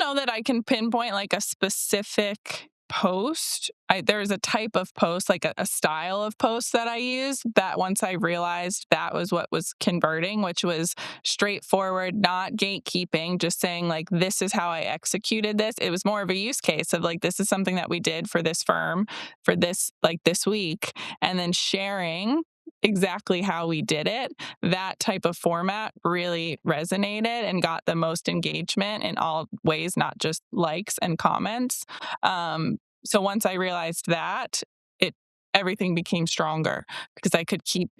know that I can pinpoint like a specific post. There's a type of post, like a style of post that I use that once I realized that was what was converting, which was straightforward, not gatekeeping, just saying like, this is how I executed this. It was more of a use case of like, this is something that we did for this firm for this, like this week, and then sharing exactly how we did it. That type of format really resonated and got the most engagement in all ways, not just likes and comments. So once I realized that, it everything became stronger because I could keep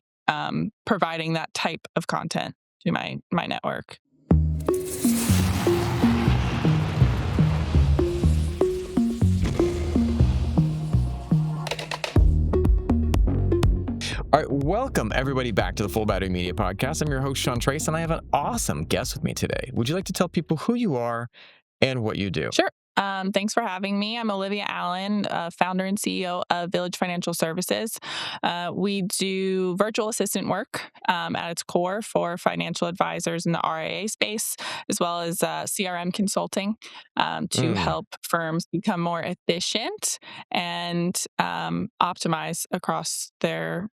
providing that type of content to my network. All right, welcome everybody back to the Full Battery Media Podcast. I'm your host, Sean Trace, and I have an awesome guest with me today. Would you like to tell people who you are and what you do? Sure. Thanks for having me. I'm Olivia Allen, founder and CEO of Village Financial Services. We do virtual assistant work at its core for financial advisors in the RIA space, as well as CRM consulting to help firms become more efficient and optimize across their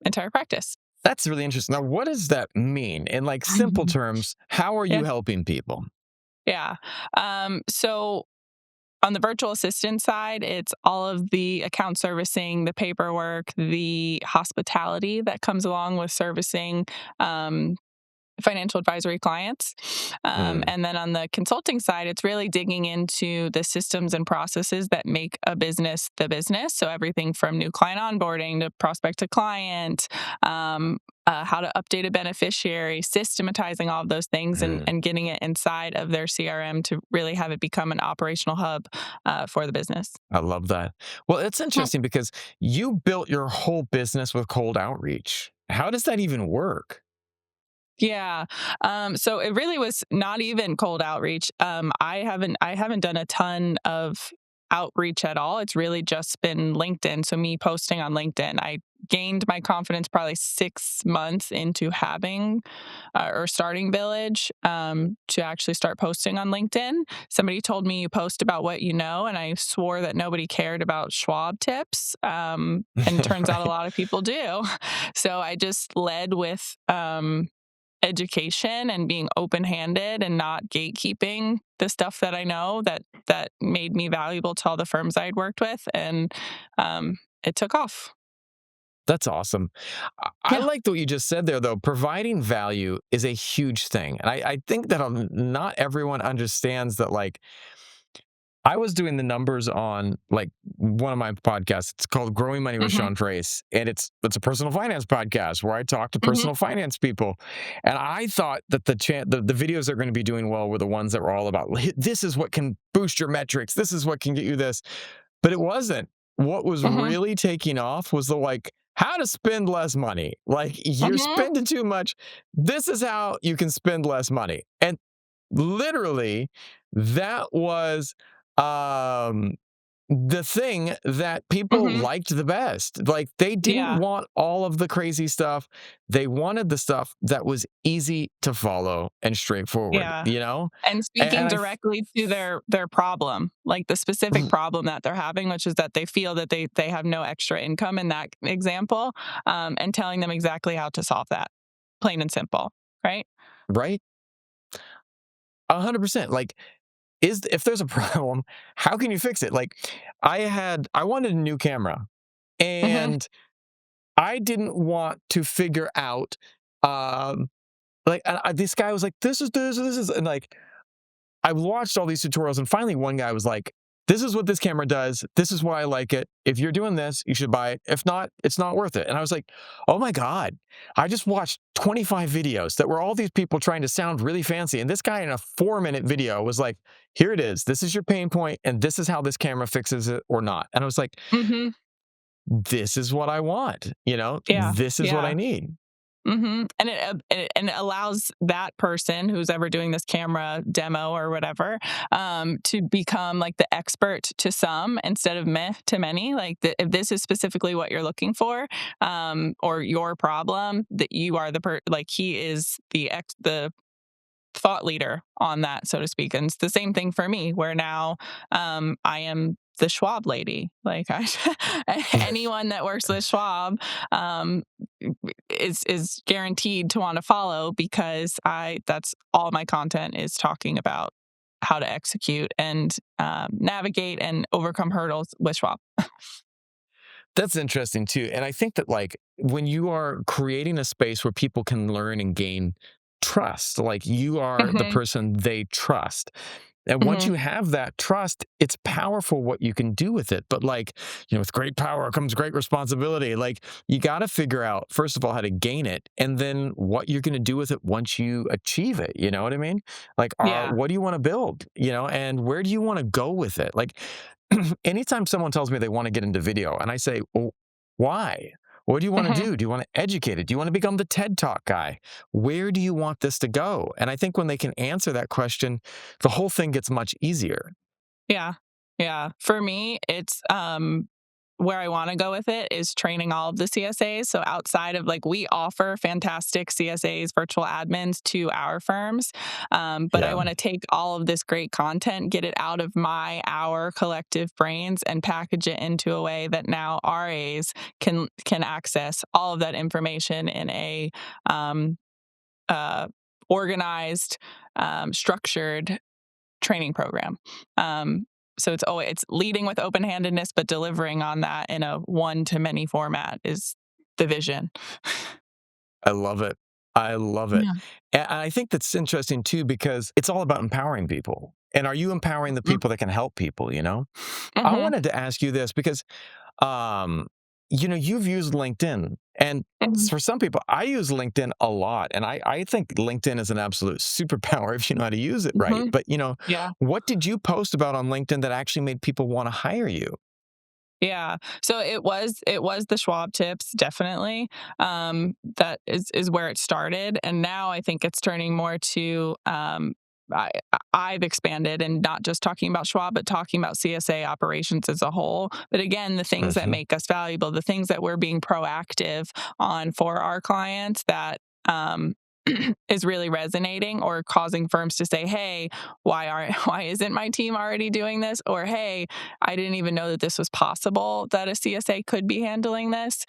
entire practice. That's really interesting. Now, what does that mean? In like simple terms, how are Yeah. you helping people? Yeah. So on the virtual assistant side, it's all of the account servicing, the paperwork, the hospitality that comes along with servicing financial advisory clients. And then on the consulting side, it's really digging into the systems and processes that make a business the business. So everything from new client onboarding to prospect to client, how to update a beneficiary, systematizing all of those things and getting it inside of their CRM to really have it become an operational hub for the business. I love that. Well, it's interesting because you built your whole business with cold outreach. How does that even work? Yeah. So it really was not even cold outreach. I haven't done a ton of outreach at all. It's really just been LinkedIn. So me posting on LinkedIn. I gained my confidence probably 6 months into having or starting Village to actually start posting on LinkedIn. Somebody told me you post about what you know, and I swore that nobody cared about Schwab tips. And turns out a Right. lot of people do. So I just led with education and being open-handed and not gatekeeping the stuff that I know that made me valuable to all the firms I'd worked with, and it took off. That's awesome. I Yeah. like what you just said there, though. Providing value is a huge thing. And I think that not everyone understands that, like, I was doing the numbers on like one of my podcasts. It's called Growing Money with Mhm. Sean Trace, and it's a personal finance podcast where I talk to Mhm. personal finance people. And I thought that the videos that are going to be doing well were the ones that were all about this is what can boost your metrics. This is what can get you this. But it wasn't. What was Mhm. really taking off was the like how to spend less money. Like you're Mhm. spending too much. This is how you can spend less money. And literally that was um the thing that people Mhm. liked the best. Like they didn't Yeah. want all of the crazy stuff. They wanted the stuff that was easy to follow and straightforward, Yeah. you know? And speaking And directly to their problem, like the specific problem that they're having, which is that they feel that they have no extra income in that example, and telling them exactly how to solve that, plain and simple, right? right? 100%. Like if there's a problem, how can you fix it? Like I wanted a new camera Mhm. and I didn't want to figure out um like this guy was like this is and like I watched all these tutorials and finally one guy was like, this is what this camera does. This is why I like it. If you're doing this, you should buy it. If not, it's not worth it. And I was like, oh my God, I just watched 25 videos that were all these people trying to sound really fancy. And this guy in a 4-minute video was like, here it is. This is your pain point, and this is how this camera fixes it or not. And I was like, Mhm. this is what I want. Yeah. This is what I Yeah. need. And it allows that person who's ever doing this camera demo or whatever to become like the expert to some instead of meh to many. Like if this is specifically what you're looking for or your problem, that you are like he is the thought leader on that, so to speak. And it's the same thing for me, where now I am the Schwab lady. Like anyone that works with Schwab um, is guaranteed to want to follow, because I that's all my content is talking about how to execute and navigate and overcome hurdles with Schwab. That's interesting too. And I think that like when you are creating a space where people can learn and gain trust, like you are the Hmm. person they trust. And once Hmm. you have that trust, it's powerful what you can do with it. But like, with great power comes great responsibility. Like you got to figure out, first of all, how to gain it and then what you're going to do with it once you achieve it. You know what I mean? Like, Yeah. what do you want to build, and where do you want to go with it? Like, anytime someone tells me they want to get into video and I say, well, why? What do you want to Hmm. do? Do you want to educate it? Do you want to become the TED Talk guy? Where do you want this to go? And I think when they can answer that question, the whole thing gets much easier. Yeah. Yeah. For me, it's where I want to go with it is training all of the CSAs. So outside of, like, we offer fantastic CSAs, virtual admins to our firms, but I Yeah, want to take all of this great content, get it out of our collective brains, and package it into a way that now RAs can access all of that information in a um, uh, organized, structured training program. Um, so it's leading with open handedness, but delivering on that in a one to many format is the vision. I love it. I love it. Yeah. And I think that's interesting too, because it's all about empowering people. And are you empowering the people that can help people, I Mm-hmm. wanted to ask you this because Um, you've used LinkedIn, and Hmm. for some people, I use LinkedIn a lot, and I think LinkedIn is an absolute superpower if you know how to use it right. Hmm. But Yeah. what did you post about on LinkedIn that actually made people want to hire you? Yeah. So it was the Schwab tips, definitely. That is where it started, and now I think it's turning more to I, I've expanded and not just talking about Schwab, but talking about CSA operations as a whole. But again, the things that Hmm. make us valuable, the things that we're being proactive on for our clients, that um, is really resonating or causing firms to say, "Hey, why isn't my team already doing this?" Or, "Hey, I didn't even know that this was possible, that a CSA could be handling this."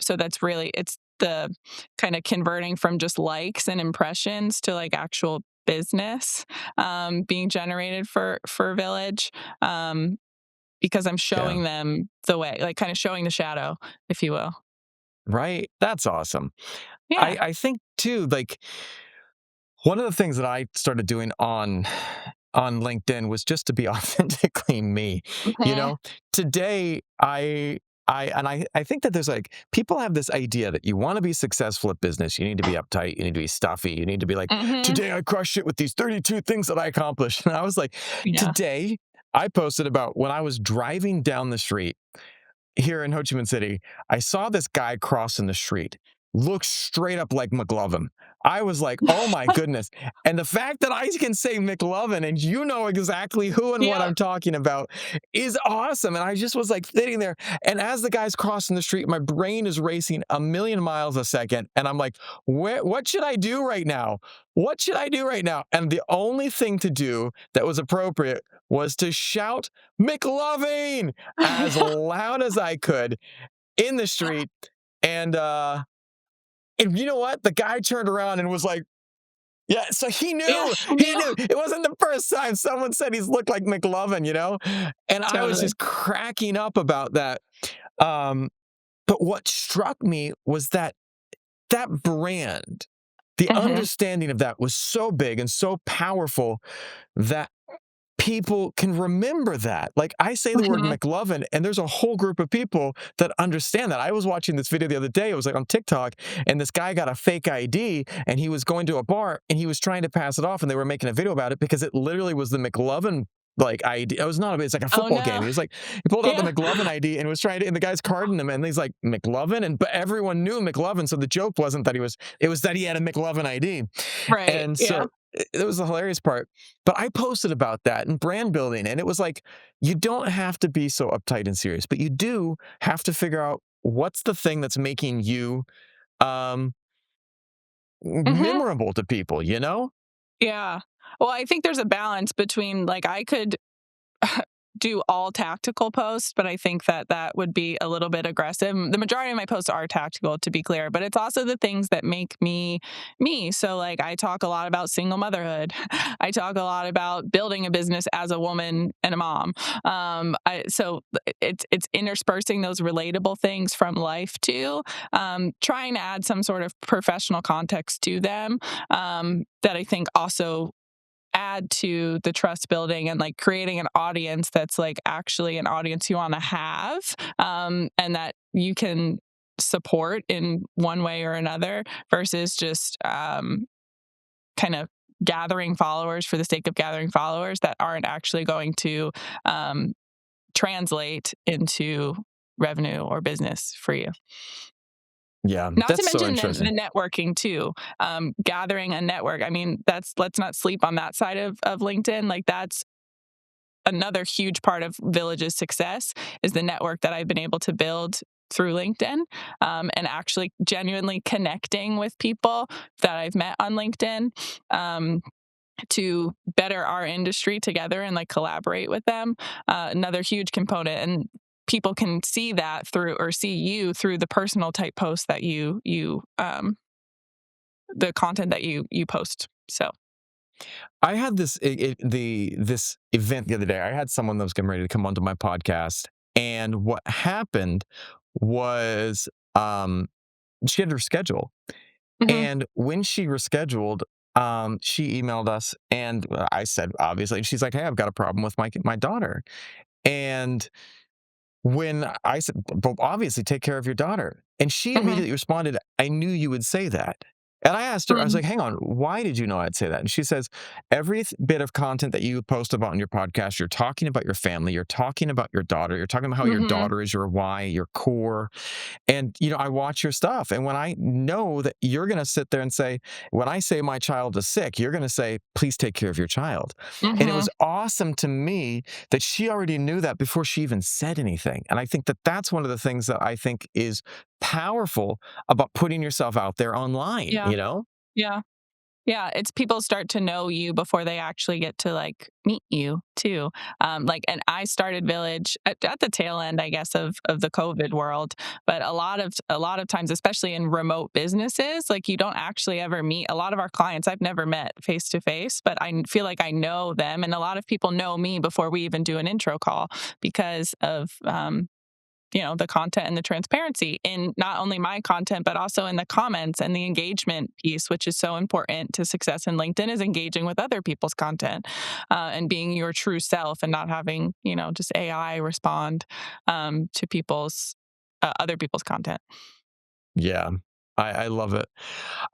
So that's really, it's the kind of converting from just likes and impressions to like actual business being generated for Village, because I'm Yeah, showing them the way, like kind of showing the shadow, if you will. right. That's awesome. Yeah. I think too, like one of the things that I started doing on LinkedIn was just to be authentically me. You Hmm. know, today I think that there's like people have this idea that you want to be successful at business, you need to be uptight, you need to be stuffy, you need to be like, Hmm. today I crushed it with these 32 things that I accomplished. And I was like, Yeah. today I posted about when I was driving down the street here in Ho Chi Minh City, I saw this guy crossing the street, looked straight up like McLovin. I was like, oh my goodness. And the fact that I can say McLovin and you know exactly who and what Yep. I'm talking about is awesome. And I just was like sitting there. And as the guy's crossing the street, my brain is racing a million miles a second. And I'm like, what should I do right now? What should I do right now? And the only thing to do that was appropriate was to shout McLovin as loud as I could in the street. And you know what? The guy turned around and was like, yeah, so he Yeah. knew. He Yeah. knew. It wasn't the first time someone said he's looked like McLovin. And I was Totally. just cracking up about that. Um, but what struck me was that brand, the Hmm. understanding of that was so big and so powerful that people can remember that. Like I say the word Hmm. McLovin, and there's a whole group of people that understand that. I was watching this video the other day. It was like on TikTok, and this guy got a fake ID, and he was going to a bar, and he was trying to pass it off, and they were making a video about it because it literally was the McLovin. Like ID, it was not. It's like a Oh football game. no. He was like, he pulled out the Yeah. McLovin ID and was trying to, and the guy's carding him, and he's like McLovin, and but everyone knew McLovin, so the joke wasn't that it was that he had a McLovin ID, Right. and Yeah. so it was the hilarious part. But I posted about that and brand building, and it was like, you don't have to be so uptight and serious, but you do have to figure out what's the thing that's making you um, Hmm. memorable to people, you know? Yeah. Well, I think there's a balance between like I could do all tactical posts, but I think that that would be a little bit aggressive. The majority of my posts are tactical, to be clear, but it's also the things that make me me. So, like, I talk a lot about single motherhood. I talk a lot about building a business as a woman and a mom. It's interspersing those relatable things from life too, trying to add some sort of professional context to them, that I think also add to the trust building and like creating an audience that's like actually an audience you want to have, and that you can support in one way or another versus just kind of gathering followers for the sake of gathering followers that aren't actually going to um, translate into revenue or business for you. Yeah, Not to that's so mention the interesting. networking too, gathering a network. I mean, that's let's not sleep on that side of LinkedIn. Like that's another huge part of Village's success is the network that I've been able to build through LinkedIn, and actually genuinely connecting with people that I've met on LinkedIn, to better our industry together and like collaborate with them. Another huge component. And people can see that through or see you through the personal type posts that the content that you post. So, I had this event the other day. I had someone that was getting ready to come onto my podcast, and what happened was she had her schedule, mhm, and when she rescheduled, she emailed us, and I said obviously, and she's like, "Hey, I've got a problem with my daughter," and when I said, "But obviously take care of your daughter." And she mhm, immediately responded, "I knew you would say that." And I asked her, I was mhm, like, "Hang on, why did you know I'd say that?" And she says, "Every bit of content that you post about on your podcast, you're talking about your family, you're talking about your daughter, you're talking about how your mhm, daughter is your why, your core. And, I watch your stuff. And when I know that you're going to sit there and say, when I say my child is sick, you're going to say, please take care of your child." And it mhm. was awesome to me that she already knew that before she even said anything. And I think that that's one of the things that I think is powerful about putting yourself out there online, Yeah, yeah. Yeah, it's people start to know you before they actually get to like meet you too. And I started Village at the tail end, I guess, of the COVID world. But a lot of times, especially in remote businesses, like you don't actually ever meet a lot of our clients. I've never met face to face, but I feel like I know them, and a lot of people know me before we even do an intro call because of the content and the transparency in not only my content but also in the comments and the engagement piece, which is so important to success in LinkedIn, is engaging with other people's content, and being your true self and not having just AI respond to people's other people's content. Yeah, I love it.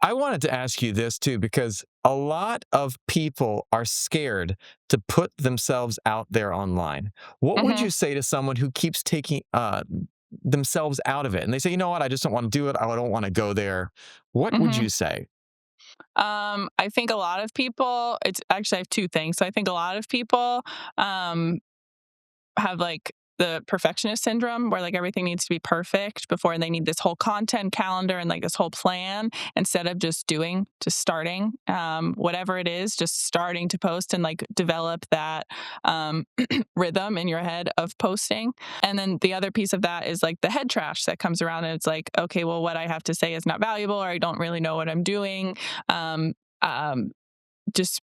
I wanted to ask you this too, because a lot of people are scared to put themselves out there online. What would Hmm. you say to someone who keeps taking themselves out of it? And they say, you know what, I just don't want to do it. I don't want to go there. What would Hmm. you say? I think a lot of people. It's actually I have two things. So I think a lot of people um, have like the perfectionist syndrome where like everything needs to be perfect before, and they need this whole content calendar and like this whole plan instead of just starting, whatever it is, just starting to post and like develop that um, rhythm in your head of posting. And then the other piece of that is like the head trash that comes around, and it's like, okay, well, what I have to say is not valuable, or I don't really know what I'm doing. um, um, just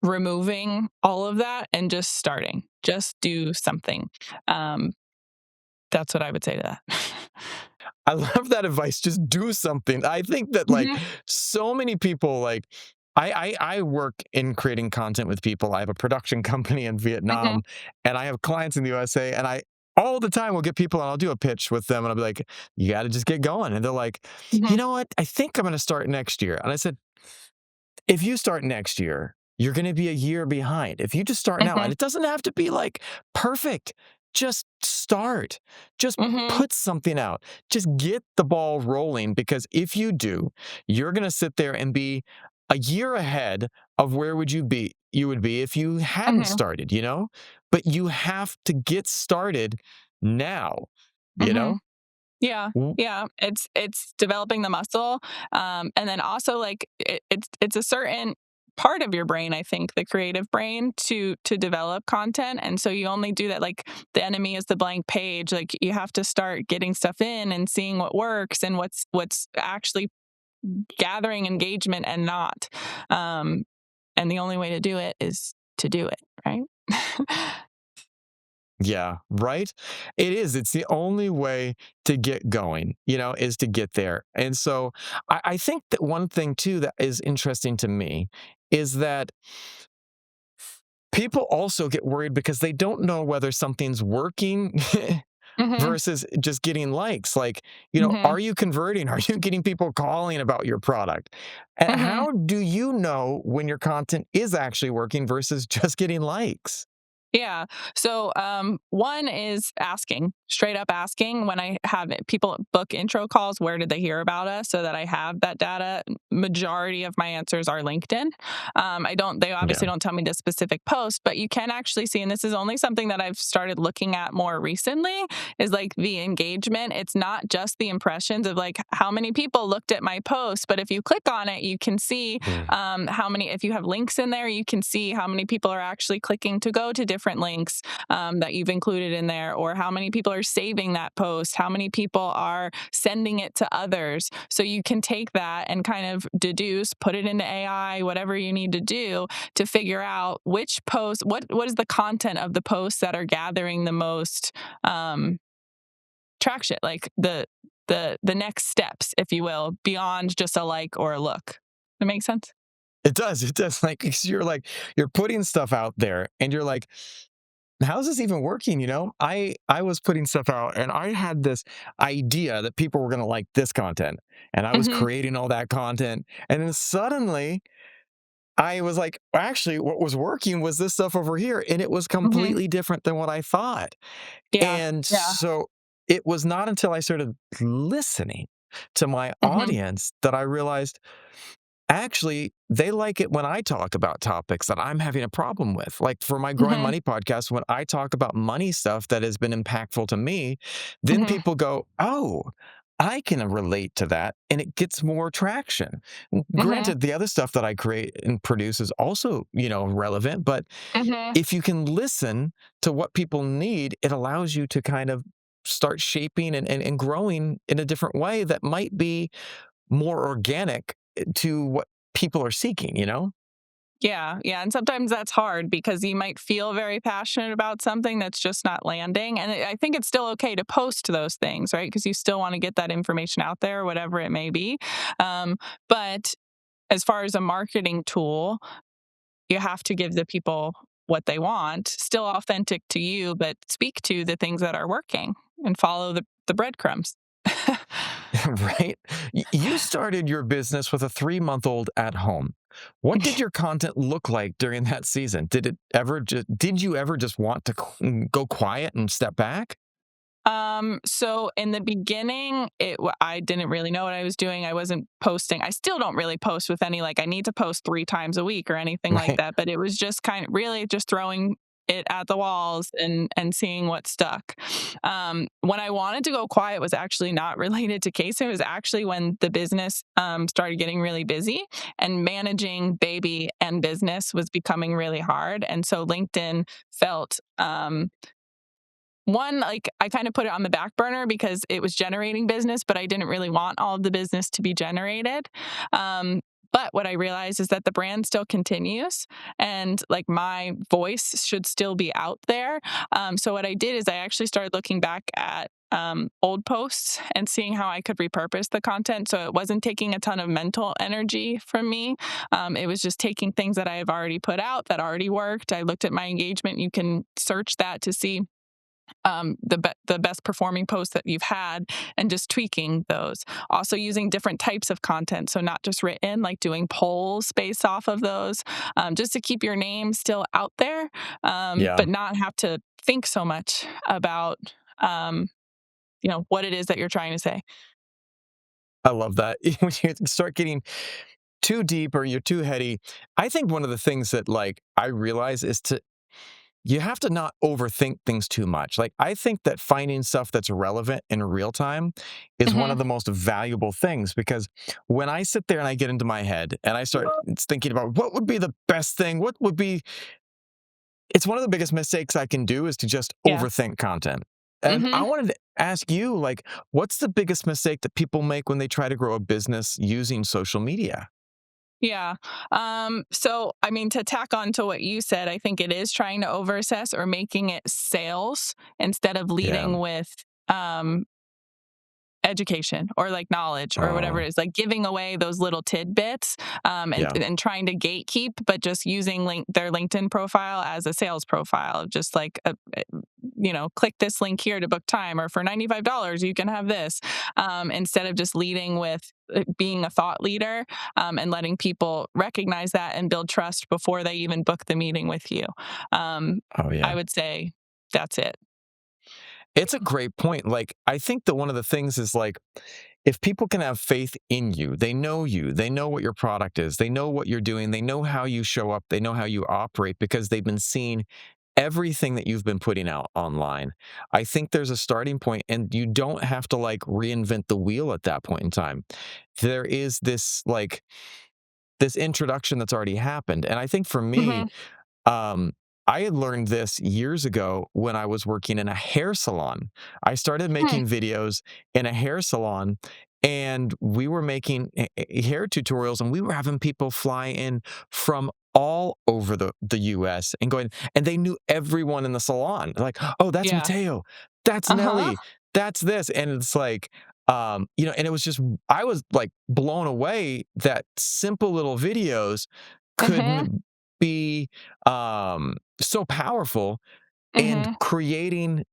removing all of that and just starting. Just do something. Um, that's what I would say to that. I love that advice. Just do something. I think that like Mhm, so many people like I work in creating content with people. I have a production company in mhm, Vietnam, and I have clients in the USA, and I all the time will get people and I'll do a pitch with them and I'll be like, you got to just get going. And they're like, you mhm, know what? I think I'm going to start next year. And I said, if you start next year, you're going to be a year behind. If you just start now, mhm, and it doesn't have to be like perfect, just start. Just mhm, put something out. Just get the ball rolling, because if you do, you're going to sit there and be a year ahead of where would you would be if you hadn't mhm, started. But you have to get started now, you mhm. know? Yeah, W- yeah. It's developing the muscle, and then also like it's a certain part of your brain, I think, the creative brain, to develop content. And so you only do that, like, the enemy is the blank page. Like, you have to start getting stuff in and seeing what works and what's actually gathering engagement and not. Um, and the only way to do it is to do it, right? Yeah, right? It is. It's the only way to get going, is to get there. And so I think that one thing too that is interesting to me is that people also get worried because they don't know whether something's working Mhm. versus just getting likes. Like, Mhm. are you converting? Are you getting people calling about your product? And Mhm. how do you know when your content is actually working versus just getting likes? Yeah. So, one is asking, straight up asking when I have people book intro calls, where did they hear about us, so that I have that data. Majority of my answers are LinkedIn. They Yeah. obviously don't tell me the specific post, but you can actually see, and this is only something that I've started looking at more recently, is like the engagement. It's not just the impressions of like how many people looked at my post, but if you click on it, you can see Mm. how many, if you have links in there, you can see how many people are actually clicking to go to different links that you've included in there, or how many people are saving that post, how many people are sending it to others. So you can take that and kind of deduce, put it into AI, whatever you need to do to figure out which post, what is the content of the posts that are gathering the most um, traction, like the next steps, if you will, beyond just a like or a look. That makes sense? It does. It does. Like, 'cause you're putting stuff out there and you're like, how's this even working? I was putting stuff out and I had this idea that people were going to like this content, and I was Hmm. creating all that content. And then suddenly I was like, actually, what was working was this stuff over here. And it was Hmm. completely different than what I thought. Yeah. And Yeah. so it was not until I started listening to my Hmm. audience that I realized, actually, they like it when I talk about topics that I'm having a problem with. Like for my Growing Hmm. Money podcast, when I talk about money stuff that has been impactful to me, then Hmm. people go, oh, I can relate to that. And it gets more traction. Hmm. Granted, the other stuff that I create and produce is also, relevant. But Hmm. if you can listen to what people need, it allows you to kind of start shaping and growing in a different way that might be more organic to what people are seeking? Yeah, yeah, and sometimes that's hard because you might feel very passionate about something that's just not landing, and I think it's still okay to post those things, right? Because you still want to get that information out there, whatever it may be. Um, but as far as a marketing tool, you have to give the people what they want, still authentic to you, but speak to the things that are working and follow the breadcrumbs. Right? You started your business with a 3-month-old at home. What did your content look like during that season? Did you ever just want to go quiet and step back? So in the beginning, I didn't really know what I was doing. I wasn't posting. I still don't really post with any, like, I need to post 3 times a week or anything like Right. that. But it was just kind of really just throwing it at the walls and seeing what stuck. When I wanted to go quiet was actually not related to case. It was actually when the business started getting really busy, and managing baby and business was becoming really hard. And so LinkedIn felt one, like, I kind of put it on the back burner because it was generating business, but I didn't really want all of the business to be generated. Um, but what I realized is that the brand still continues, and like my voice should still be out there. So what I did is I actually started looking back at old posts and seeing how I could repurpose the content. So it wasn't taking a ton of mental energy from me. It was just taking things that I have already put out that already worked. I looked at my engagement. You can search that to see the best performing posts that you've had, and just tweaking those. Also using different types of content, so not just written, like doing polls based off of those, just to keep your name still out there, Yeah. but not have to think so much about what it is that you're trying to say. I love that. When you start getting too deep or you're too heady, I think one of the things that like I realize is you have to not overthink things too much. Like, I think that finding stuff that's relevant in real time is one of Mhm. the most valuable things because when I sit there and I get into my head and I start thinking about what would be the best thing, what would be, it's one of the biggest mistakes I can do is to just Yeah. overthink content. And I Mhm. wanted to ask you, like, what's the biggest mistake that people make when they try to grow a business using social media? Yeah. So I mean, to tack on to what you said, I think it is trying to overassess or making it sales instead of Yeah. leading with um education or like knowledge or whatever Oh, it is, like giving away those little tidbits, yeah. and trying to gatekeep, but just using their LinkedIn profile as a sales profile, just like click this link here to book time, or for $95 you can have this, instead of just leading with being a thought leader, and letting people recognize that and build trust before they even book the meeting with you. Oh, I yeah. would say that's it. It's a great point. Like, I think that one of the things is like, if people can have faith in you, they know what your product is, they know what you're doing, they know how you show up, they know how you operate because they've been seeing everything that you've been putting out online. I think there's a starting point, and you don't have to like reinvent the wheel at that point in time. There is this like this introduction that's already happened. And I think for me, Hmm. um, I had learned this years ago when I was working in a hair salon. I started Hmm. making videos in a hair salon and we were making hair tutorials and we were having people fly in from all over the US and going, and they knew everyone in the salon. Like, oh, that's Yeah. Mateo. That's Uh-huh. Nelly. That's this. And it's like, and it was just, I was like blown away that simple little videos could Hmm. be so powerful and Hmm. creating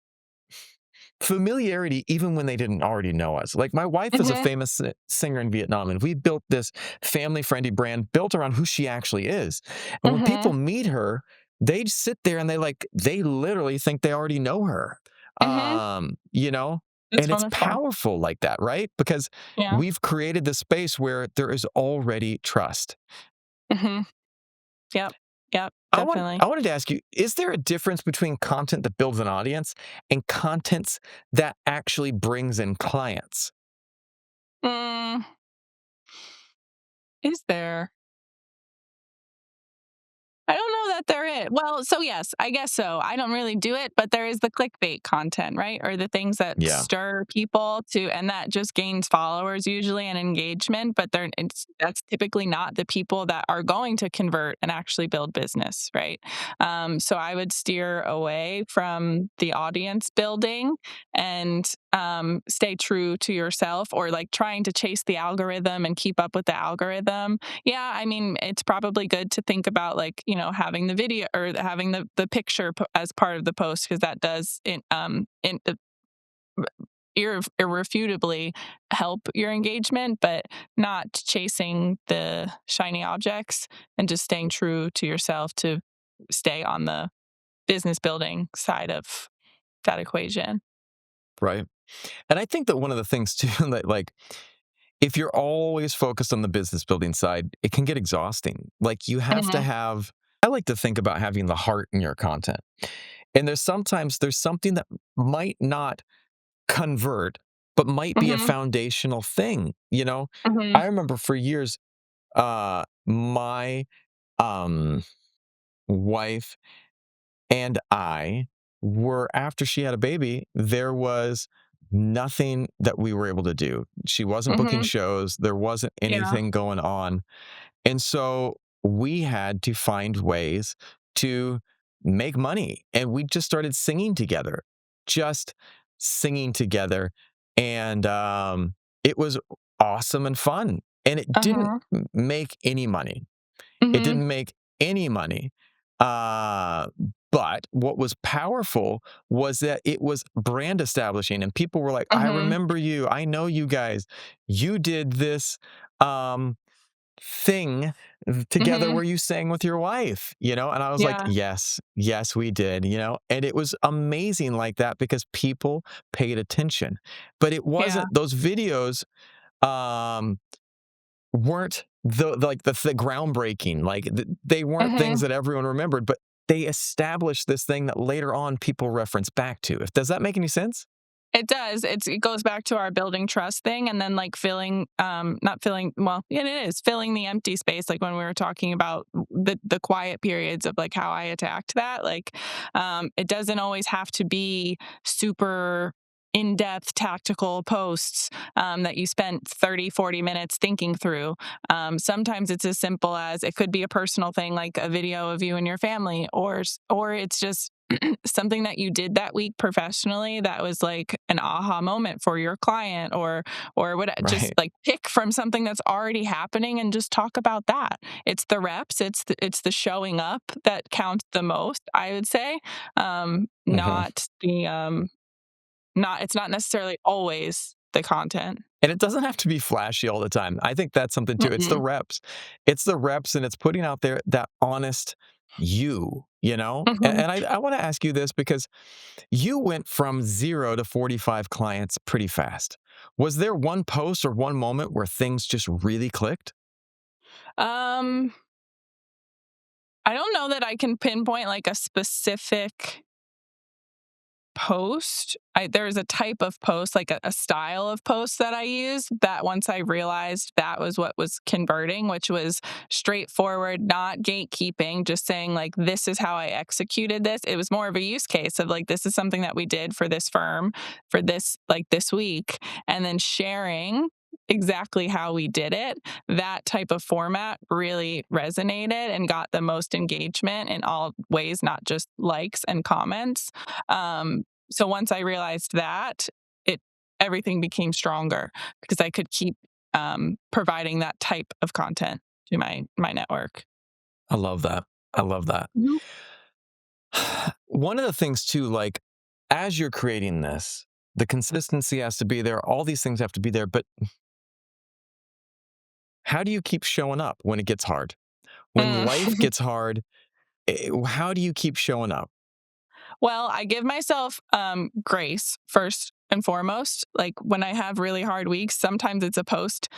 familiarity even when they didn't already know us. Like my wife is a Hmm. famous singer in Vietnam, and we built this family-friendly brand built around who she actually is. And when people Mhm. meet her, they sit there and they literally think they already know her. Mhm. You know, It's and it's wonderful. powerful like that, right? Because Yeah. we've created the space where there is already trust. Mhm. Yep. Yep, I definitely. wanted to ask you, is there a difference between content that builds an audience and contents that actually brings in clients? Mm, is there? I don't know that there is. Well, so yes, I guess so. I don't really do it, but there is the clickbait content, right? Or the things that Yeah, stir people to, and that just gains followers usually and engagement. But that's typically not the people that are going to convert and actually build business, right? So I would steer away from the audience building and stay true to yourself, or like trying to chase the algorithm and keep up with the algorithm. Yeah, I mean, it's probably good to think about, like, having the video or having the picture as part of the post, because that does irrefutably help your engagement, but not chasing the shiny objects, and just staying true to yourself to stay on the business building side of that equation. right. And I think that one of the things too that like if you're always focused on the business building side, it can get exhausting. Like you have to Hmm. have I like to think about having the heart in your content. And there's something that might not convert but might be a Hmm. foundational thing, you know? Hmm. I remember for years my um wife and I were after she had a baby, there was nothing that we were able to do. She wasn't booking Hmm. shows, there wasn't Yeah. anything going on. And so we had to find ways to make money. And we just started singing together, just singing together. And it was awesome and fun. And it didn't Uh-huh. make any money. It Hmm. didn't make any money. Uh, but what was powerful was that it was brand establishing, and people were like, "I Hmm. remember you. I know you guys. You did this um, thing together Hmm. where you sang with your wife." And I was like, Yeah. "Yes, yes, we did." And it was amazing like that because people paid attention. But it Yeah. wasn't those videos. Um, weren't the groundbreaking, like, they weren't things Hmm. that everyone remembered, but they establish this thing that later on people reference back to. If does that make any sense? It does. It goes back to our building trust thing and then like filling not filling well, yeah, it is filling the empty space like when we were talking about the quiet periods of like how I attacked that. Like it doesn't always have to be super in-depth tactical posts that you spent 30-40 minutes thinking through. Sometimes it's as simple as it could be a personal thing like a video of you and your family, or it's just something that you did that week professionally that was like an aha moment for your client, or what, just Right. like pick from something that's already happening and just talk about that. It's the reps, it's the showing up that counts the most, I would say. Mhm. Not the not it's not necessarily always the content. And it doesn't have to be flashy all the time. I think that's something too. It's the Mm-mm. reps. It's the reps and it's putting out there that honest you know? And, Mhm. and I want to ask you this because you went from 0 to 45 clients pretty fast. Was there one post or one moment where things just really clicked? um I don't know that I can pinpoint like a specific post. There's a type of post, like a style of post that I use that once I realized that was what was converting, which was straightforward, not gatekeeping, just saying like, this is how I executed this. It was more of a use case of like, this is something that we did for this firm for this, like this week, and then sharing exactly how we did it. That type of format really resonated and got the most engagement in all ways, not just likes and comments. So once I realized that, it everything became stronger because I could keep providing that type of content to my network. I love that. I love that. Mhm. One of the things too, like as you're creating this, the consistency has to be there. All these things have to be there. But how do you keep showing up when it gets hard? When Mm. life gets hard, how do you keep showing up? Well, I give myself grace first and foremost. Like when I have really hard weeks, sometimes it's a post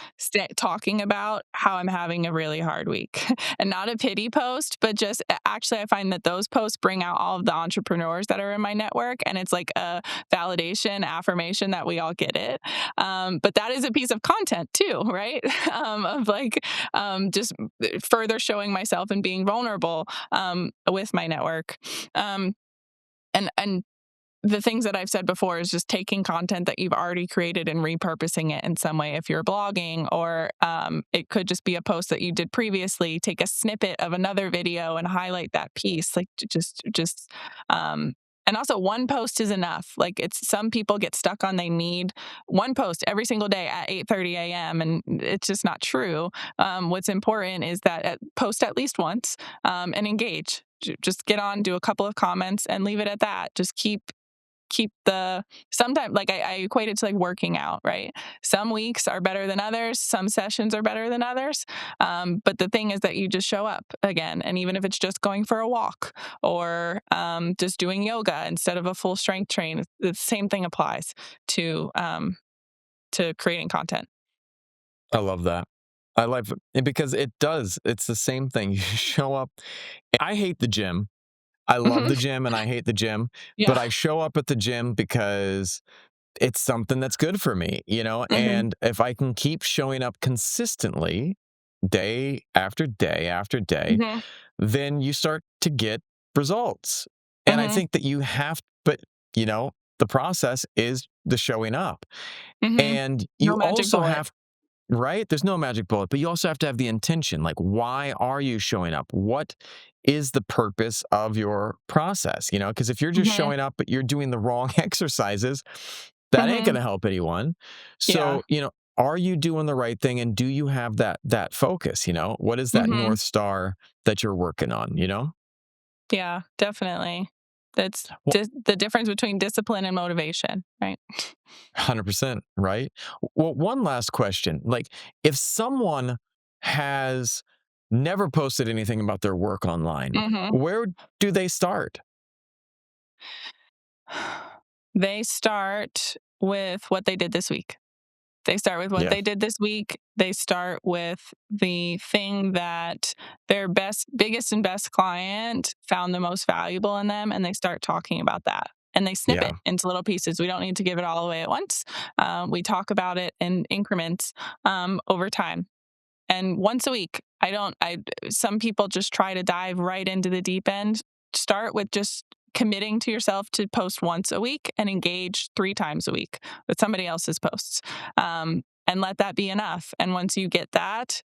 talking about how I'm having a really hard week and not a pity post, but just actually, I find that those posts bring out all of the entrepreneurs that are in my network. And it's like a validation, affirmation that we all get it. But that is a piece of content too, right? Of like just further showing myself and being vulnerable with my network. And the things that I've said before is just taking content that you've already created and repurposing it in some way. If you're blogging, or it could just be a post that you did previously, take a snippet of another video and highlight that piece. Like um, and also one post is enough. Like it's some people get stuck on they need one post every single day at 8:30 a.m. and it's just not true. What's important is that post at least once and engage. Just get on, do a couple of comments, and leave it at that. Just keep the sometimes like I equate it to like working out, right? Some weeks are better than others, some sessions are better than others. But the thing is that you just show up again, and even if it's just going for a walk or just doing yoga instead of a full strength train, the same thing applies to creating content. I love that. I love it because it does. It's the same thing. You show up. I hate the gym. I love Hmm. the gym and I hate the gym, Yeah. but I show up at the gym because it's something that's good for me, you know? Hmm. And if I can keep showing up consistently day after day after day, Hmm. then you start to get results. And I Hmm. think that you have, but you know, the process is the showing up. Hmm. And you No magic also bullet. have, right? There's no magic bullet, but you also have to have the intention. Like, why are you showing up? What is the purpose of your process? You know, because if you're just Hmm. showing up, but you're doing the wrong exercises, that ain't Hmm. gonna help anyone. Yeah. So, you know, are you doing the right thing and do you have that focus, you know? What is that Hmm. North Star that you're working on, you know? Yeah, definitely. That's Well, the difference between discipline and motivation, right? 100%, right? Well, one last question. Like, if someone has never posted anything about their work online, Mhm. where do they start? They start with what they did this week. They start with what Yeah. they did this week. They start with the thing that their biggest and best client found the most valuable in them, and they start talking about that. And they snip Yeah. it into little pieces. We don't need to give it all away at once. We talk about it in increments over time. And once a week, some people just try to dive right into the deep end. Start with just committing to yourself to post once a week and engage 3 times a week with somebody else's posts. And let that be enough. And once you get that,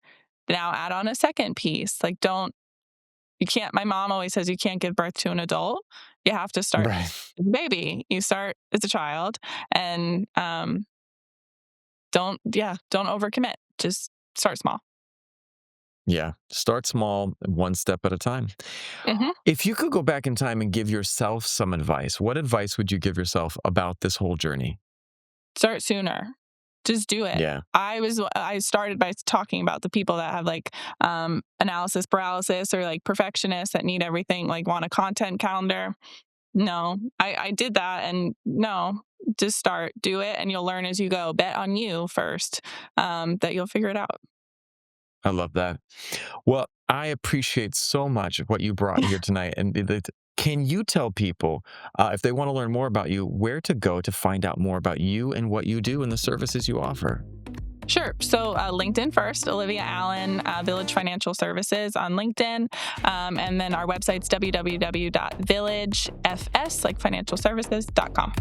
now add on a second piece. Like, you can't, my mom always says you can't give birth to an adult. You have to start Right. as a baby. You start as a child, and don't overcommit. Just start small. Yeah. Start small, one step at a time. Mhm. If you could go back in time and give yourself some advice, what advice would you give yourself about this whole journey? Start sooner. Just do it. Yeah. I started by talking about the people that have like analysis paralysis, or like perfectionists that need everything, like want a content calendar. No, I did that, and no, just start, do it, and you'll learn as you go. Bet on you first, that you'll figure it out. I love that. Well, I appreciate so much what you brought here tonight. And can you tell people, if they want to learn more about you, where to go to find out more about you and what you do and the services you offer? Sure. So LinkedIn first, Olivia Allen, Village Financial Services on LinkedIn. And then our website's www.villagefs, like financial services.com.